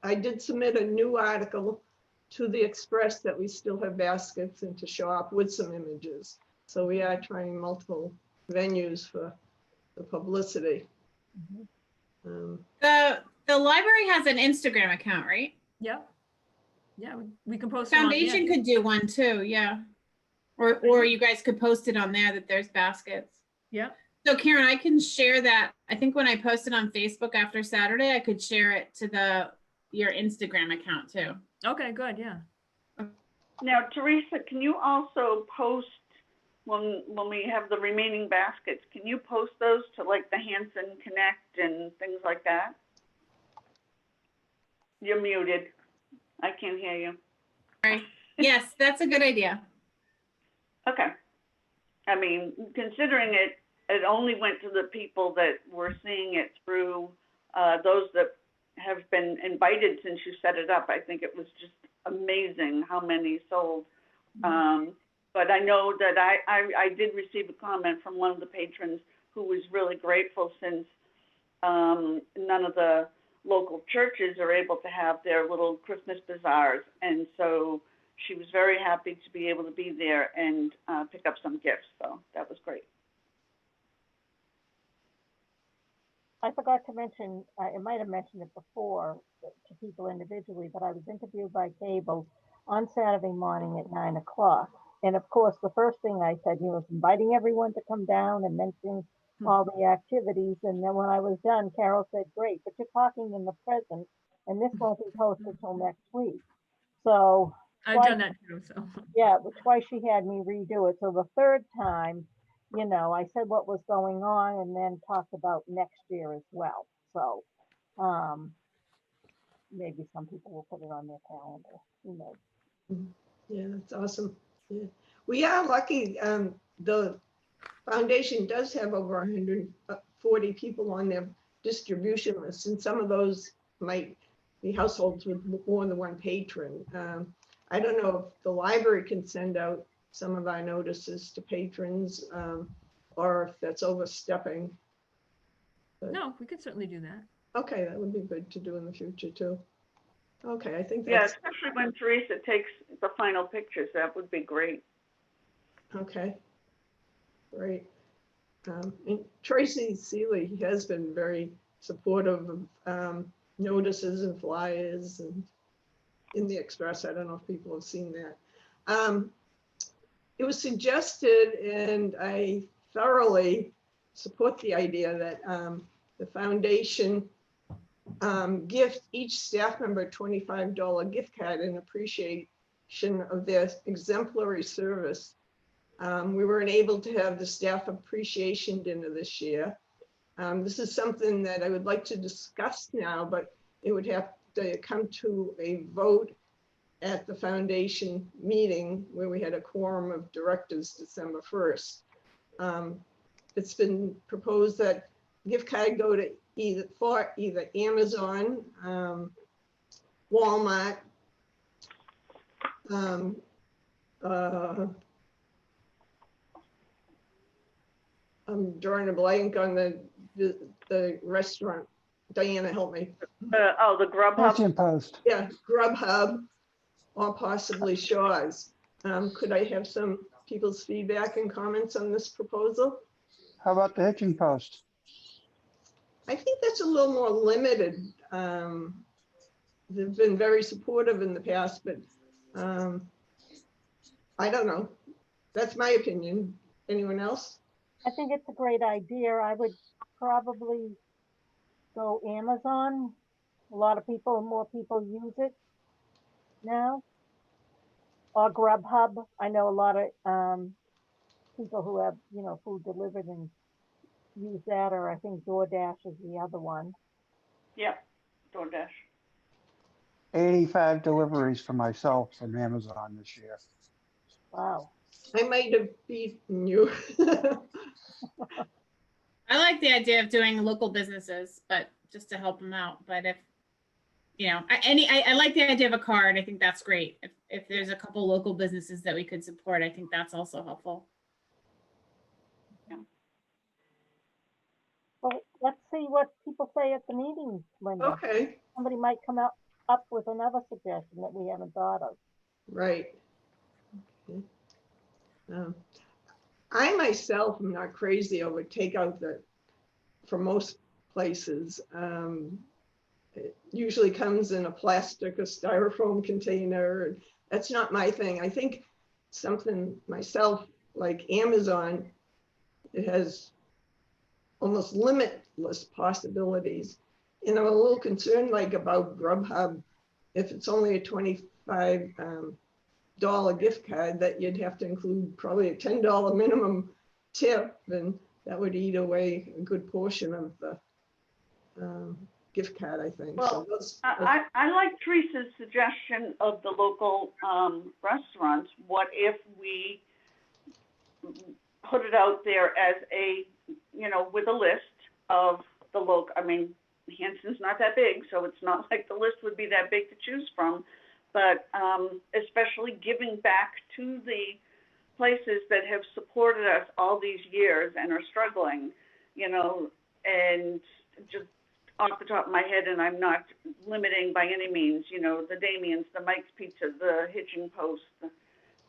I did submit a new article to the Express that we still have baskets and to shop with some images. So we are trying multiple venues for the publicity. Mhm. The library has an Instagram account, right? Yeah. Yeah, we can post it on, Foundation yeah. could do one too, yeah. Or you guys could post it on there that there's baskets. Yeah. So Karen, I can share that. I think when I post it on Facebook after Saturday, I could share it to your Instagram account too. Okay, good, yeah. Now, Teresa, can you also post when we have the remaining baskets? Can you post those to like the Hanson Connect and things like that? You're muted. I can't hear you. Right. Yes, that's a good idea. Okay. I mean, considering it only went to the people that were seeing it through those that have been invited since you set it up. I think it was just amazing how many sold. But I know that I did receive a comment from one of the patrons who was really grateful since none of the local churches are able to have their little Christmas bazaars. And so she was very happy to be able to be there and pick up some gifts. So that was great. I forgot to mention, I might have mentioned it before to people individually, but I was interviewed by cable on Saturday morning at 9 o'clock. And of course, the first thing I said, was inviting everyone to come down and mentioning all the activities. And then when I was done, Carol said, great, but you're talking in the present, and this won't be posted till next week. So I've done that too, so. yeah, twice she had me redo it. So the third time, I said what was going on and then talked about next year as well. So maybe some people will put it on their calendar. Who knows? Yeah, that's awesome. Yeah. We are lucky. The foundation does have over 140 people on their distribution list, and some of those might be households with more than one patron. I don't know if the library can send out some of our notices to patrons, or if that's overstepping. No, we could certainly do that. Okay, that would be good to do in the future too. Okay, I think Yeah, that's especially when Teresa takes the final pictures. That would be great. okay. Great. And Tracy Seeley has been very supportive of notices and flyers and in the Express. I don't know if people have seen that. It was suggested, and I thoroughly support the idea that the foundation gift each staff member a $25 gift card in appreciation of their exemplary service. We weren't able to have the staff appreciation dinner this year. This is something that I would like to discuss now, but it would have to come to a vote at the foundation meeting where we had a quorum of directors December 1st. It's been proposed that gift card go to either Amazon Walmart. Um, I'm drawing a blank on the restaurant. Diana, help me. The Grubhub. Kitchen Post. Yeah, Grubhub or possibly Shaw's. Could I have some people's feedback and comments on this proposal? How about the Hitching Post? I think that's a little more limited. They've been very supportive in the past, but I don't know. That's my opinion. Anyone else? I think it's a great idea. I would probably go Amazon. A lot of people, more people use it now. Or Grubhub. I know a lot of people who have, food delivered and use that, or I think DoorDash is the other one. Yep, DoorDash. 85 deliveries for myself from Amazon this year. Wow. I might have beaten you. I like the idea of doing local businesses, but just to help them out. But if, I like the idea of a card. I think that's great. If there's a couple local businesses that we could support, I think that's also helpful. Well, let's see what people say at the meeting, Linda. Okay, Somebody might come up with another suggestion that we haven't thought of. right. Okay. I myself am not crazy over takeout that for most places. It usually comes in a plastic or styrofoam container. That's not my thing. I think something myself like Amazon, it has almost limitless possibilities. And I'm a little concerned like about Grubhub, if it's only a $25 gift card, that you'd have to include probably a $10 minimum tip, and that would eat away a good portion of the gift card, I think. Well, so I like Teresa's suggestion of the local restaurants. What if we put it out there as a, with a list of the local, Hanson's not that big, so it's not like the list would be that big to choose from, but especially giving back to the places that have supported us all these years and are struggling, and just off the top of my head, and I'm not limiting by any means, the Damien's, the Mike's Pizza, the Hitching Post,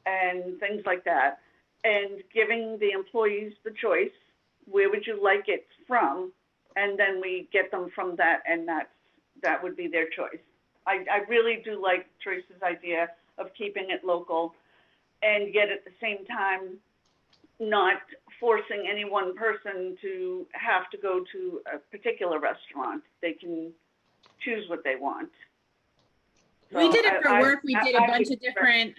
and things like that, and giving the employees the choice, where would you like it from? And then we get them from that, and that would be their choice. I really do like Teresa's idea of keeping it local, and yet at the same time, not forcing any one person to have to go to a particular restaurant. They can choose what they want. We did it for work. We did a bunch of different,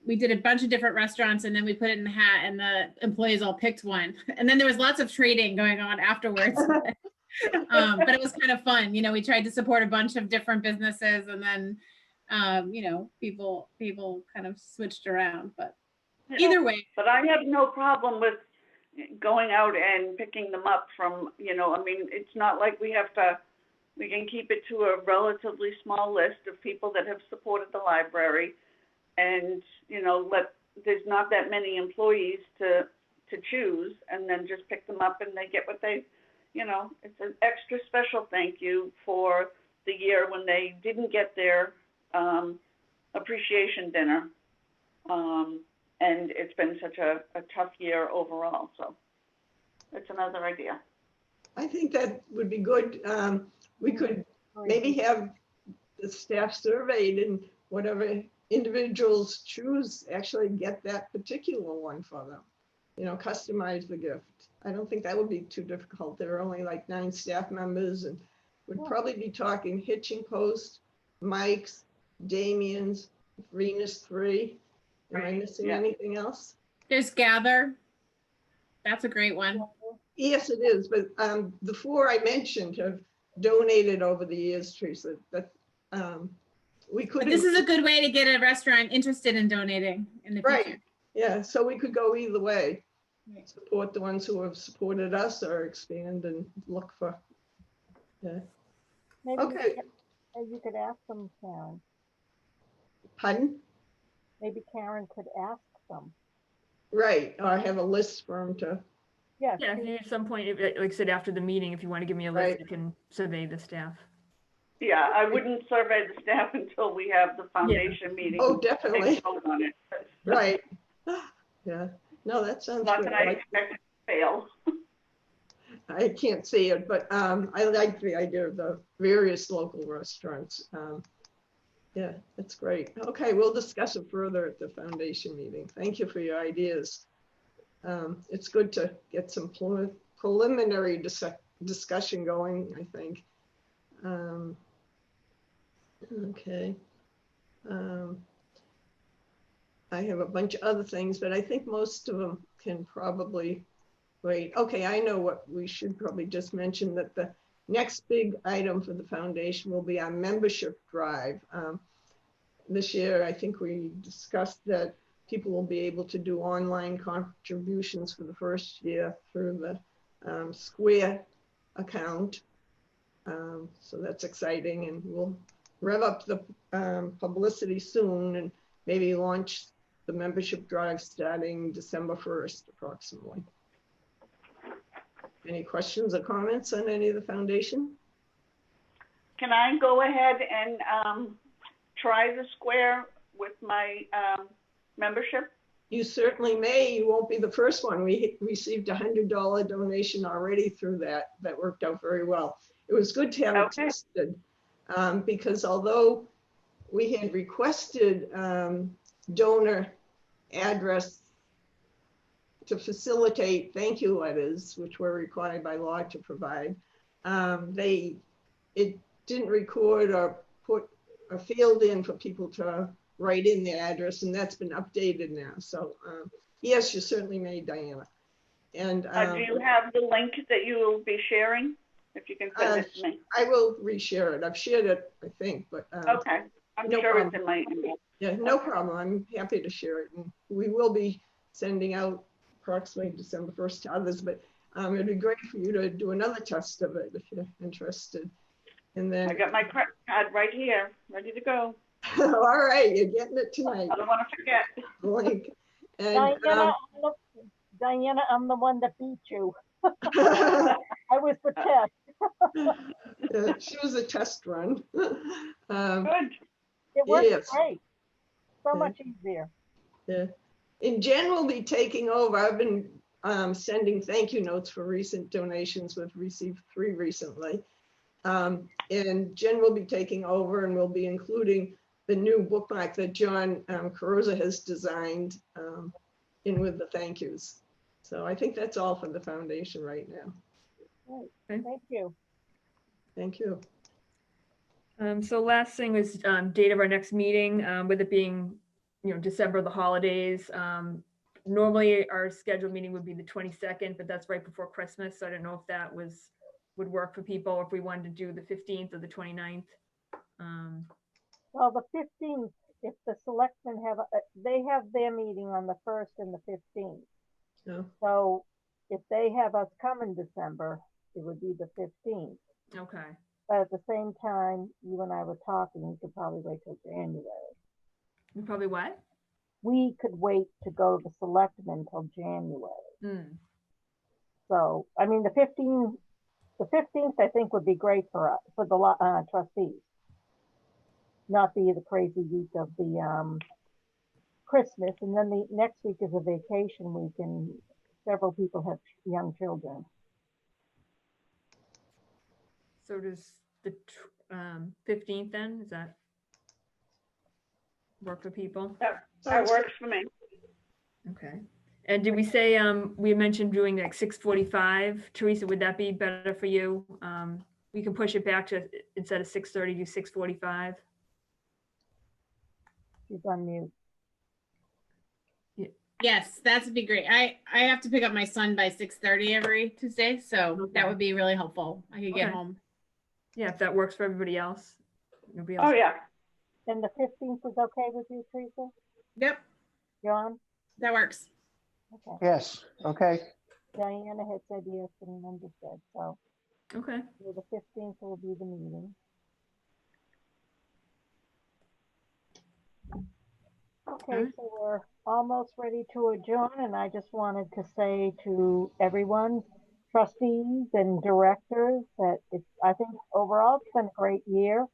we did a bunch of different restaurants, and then we put it in the hat, and the employees all picked one. And then there was lots of trading going on afterwards. But it was kind of fun. We tried to support a bunch of different businesses, and then, people kind of switched around, but either way. But I have no problem with going out and picking them up from, it's not like we can keep it to a relatively small list of people that have supported the library, and, there's not that many employees to choose, and then just pick them up and they get what they, it's an extra special thank you for the year when they didn't get their appreciation dinner. And it's been such a tough year overall, so it's another idea. I think that would be good. We could maybe have the staff surveyed, and whatever individuals choose, actually get that particular one for them. Customize the gift. I don't think that would be too difficult. There are only like 9 staff members, and would probably be talking Hitching Post, Mike's, Damien's, Venus 3. Am I missing anything else? There's Gather. That's a great one. Yes, it is. But the 4 I mentioned have donated over the years, Teresa. That we could. But this is a good way to get a restaurant interested in donating in the future. Right. Yeah. So we could go either way. Right. Support the ones who have supported us, or expand and look for. Yeah. Maybe okay. You could ask them, Karen. Pardon? Maybe Karen could ask them. Right, or I have a list for them to, Yeah, Yeah, if you- at some point, like I said, after the meeting, if you want to give me a list, Right. I can survey the staff. Yeah, I wouldn't survey the staff until we have the foundation meeting. oh, and definitely, vote on it. right. Yeah, no, that sounds Not good. that I expect it to fail. I can't see it, but I like the idea of the various local restaurants. Yeah, that's great. Okay, we'll discuss it further at the foundation meeting. Thank you for your ideas. It's good to get some preliminary discussion going, I think. Okay. I have a bunch of other things, but I think most of them can probably wait. Okay, I know what we should probably just mention, that the next big item for the foundation will be our membership drive. This year, I think we discussed that people will be able to do online contributions for the first year through the Square account. So that's exciting, and we'll rev up the publicity soon and maybe launch the membership drive starting December 1st approximately. Any questions or comments on any of the foundation? Can I go ahead and try the Square with my membership? You certainly may. You won't be the first one. We received a $100 donation already through that. That worked out very well. It was good to have it tested because although we had requested donor address to facilitate thank you letters, which were required by law to provide, it didn't record or put a field in for people to write in their address, and that's been updated now. So yes, you certainly may, Diana. And Do you have the link that you will be sharing? If you can send it to me. I will reshare it. I've shared it, I think, but Okay, I'm no sure problem. it's in my email. Yeah, no problem. I'm happy to share it. And we will be sending out approximately December 1st to others, but it'd be great for you to do another test of it if you're interested. And then I got my credit card right here, ready to go. all right, you're getting it tonight. I don't want to forget. Link. And Diana, I'm the one that beat you. I was the test. she was a test run. Good. It worked Yes. great. So Yeah. much easier. Yeah. And Jen will be taking over. I've been sending thank you notes for recent donations. We've received 3 recently. And Jen will be taking over and will be including the new bookmark that John Carosa has designed in with the thank yous. So I think that's all for the foundation right now. Right. Okay. Thank you. Thank you. So last thing is date of our next meeting, with it being, December, the holidays. Normally our scheduled meeting would be the 22nd, but that's right before Christmas. So I don't know if that would work for people, or if we wanted to do the 15th or the 29th. Well, the 15th, if the selectmen they have their meeting on the 1st and the 15th. No. So if they have us come in December, it would be the 15th. Okay. But at the same time, you and I were talking, we could probably wait till January. You probably what? We could wait to go to the selectmen till January. Hmm. So, I mean, the 15th, I think would be great for us, for the trustees. Not be the crazy week of the Christmas, and then the next week is a vacation week, and several people have young children. So does the 15th then? Does that work for people? That works for me. Okay. And did we say, we mentioned doing like 6:45? Teresa, would that be better for you? We can push it back to, instead of 6:30, do 6:45. She's on mute. Yes, that would be great. I have to pick up my son by 6:30 every Tuesday, so that would be really helpful. I could get Okay. home. Yeah, if that works for everybody else. Nobody else. Oh, yeah. And the 15th is okay with you, Teresa? Yep, John? that works. Okay. Yes, okay. Diana had said yes, and Linda said so. Okay. The 15th will be the meeting. Okay, Alright. so we're almost ready to adjourn, and I just wanted to say to everyone, trustees and directors, that I think overall it's been a great year.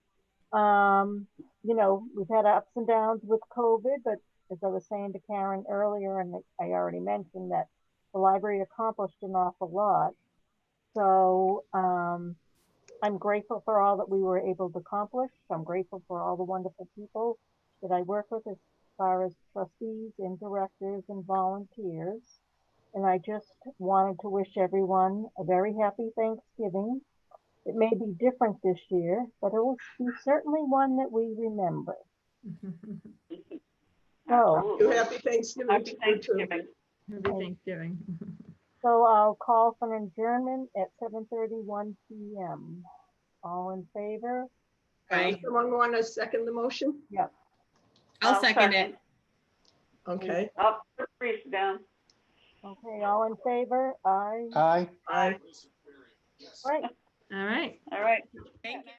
We've had ups and downs with COVID, but as I was saying to Karen earlier, and I already mentioned that the library accomplished an awful lot. So, I'm grateful for all that we were able to accomplish. I'm grateful for all the wonderful people that I work with as far as trustees and directors and volunteers. And I just wanted to wish everyone a very happy Thanksgiving. It may be different this year, but it will be certainly one that we remember. So, Absolutely. Happy Thanksgiving Happy to you too. Thanksgiving. Happy Thanksgiving. so I'll call for an adjournment at 7:31 p.m. All in favor? Bye. Someone want to second the motion? I'll second it. Okay. I'll put Reese down. Okay, all in favor? Aye. Aye. Aye. Right. All right. All right. Thank you.